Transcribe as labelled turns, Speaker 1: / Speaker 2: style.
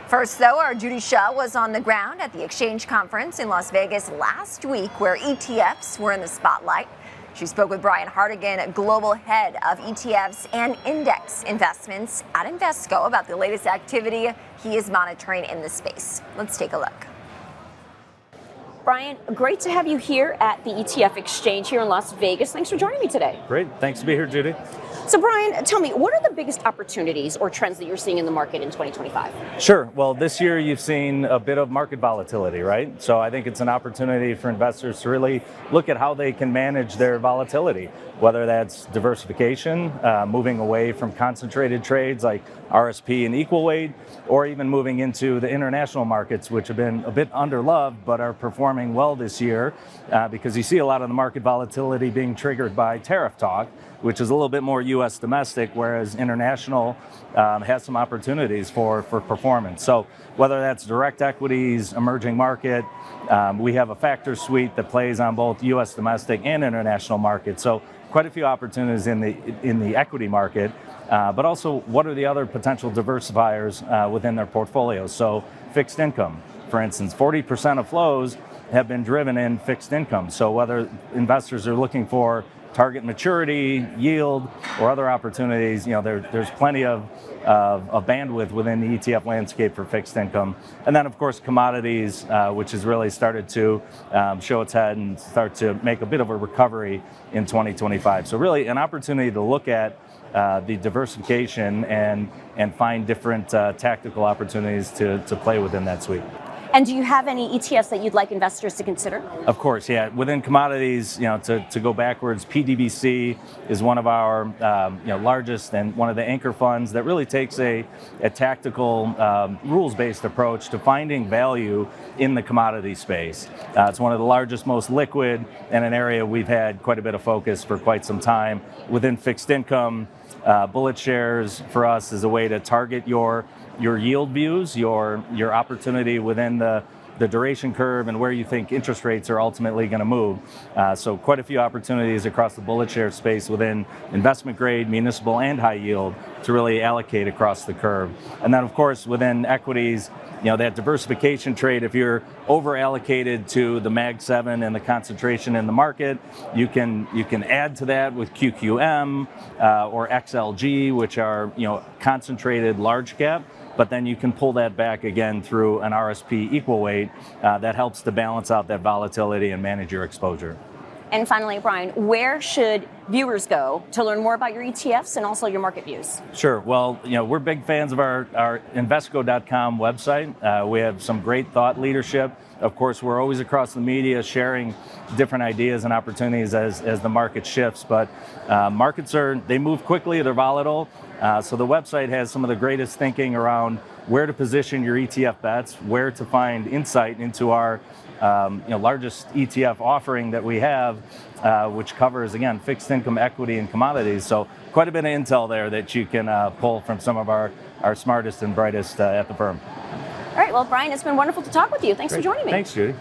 Speaker 1: First, though, our Judy Shaw was on the ground at the Exchange Conference in Las Vegas last week, where ETFs were in the spotlight. She spoke with Brian Hartigan, global head of ETFs and index investments at Invesco, about the latest activity he is monitoring in the space. Let's take a look.
Speaker 2: Brian, great to have you here at the ETF Exchange here in Las Vegas. Thanks for joining me today.
Speaker 3: Great. Thanks to be here, Judy.
Speaker 2: So, Brian, tell me, what are the biggest opportunities or trends that you're seeing in the market in 2025?
Speaker 3: Sure. Well, this year you've seen a bit of market volatility, right? So I think it's an opportunity for investors to really look at how they can manage their volatility, whether that's diversification, moving away from concentrated trades like RSP and equal weight, or even moving into the international markets, which have been a bit underloved but are performing well this year, because you see a lot of the market volatility being triggered by tariff talk, which is a little bit more U.S. domestic, whereas international has some opportunities for performance. So whether that's direct equities, emerging market, we have a factor suite that plays on both U.S. domestic and international markets. So quite a few opportunities in the equity market, but also what are the other potential diversifiers within their portfolios? So fixed income, for instance, 40% of flows have been driven in fixed income. So whether investors are looking for target maturity, yield, or other opportunities, there's plenty of bandwidth within the ETF landscape for fixed income. And then, of course, commodities, which has really started to show its head and start to make a bit of a recovery in 2025. So really an opportunity to look at the diversification and find different tactical opportunities to play within that suite.
Speaker 2: And do you have any ETFs that you'd like investors to consider?
Speaker 3: Of course, yeah. Within commodities, to go backwards, PDBC is one of our largest and one of the anchor funds that really takes a tactical, rules-based approach to finding value in the commodity space. It's one of the largest, most liquid, and an area we've had quite a bit of focus for quite some time. Within fixed income, bullet shares for us is a way to target your yield views, your opportunity within the duration curve and where you think interest rates are ultimately going to move. So quite a few opportunities across the bullet share space within investment grade, municipal, and high yield to really allocate across the curve. And then, of course, within equities, that diversification trade, if you're over allocated to the Mag 7 and the concentration in the market, you can add to that with QQM or XLG, which are concentrated large cap. But then you can pull that back again through an RSP equal weight that helps to balance out that volatility and manage your exposure.
Speaker 2: And finally, Brian, where should viewers go to learn more about your ETFs and also your market views?
Speaker 3: Sure. Well, we're big fans of our Invesco.com website. We have some great thought leadership. Of course, we're always across the media sharing different ideas and opportunities as the market shifts. But markets they move quickly, they're volatile. So the website has some of the greatest thinking around where to position your ETF bets, where to find insight into our largest ETF offering that we have, which covers, again, fixed income, equity, and commodities. So quite a bit of intel there that you can pull from some of our smartest and brightest at the firm.
Speaker 2: All right. Well, Brian, it's been wonderful to talk with you. Thanks for joining me.
Speaker 3: Thanks, Judy.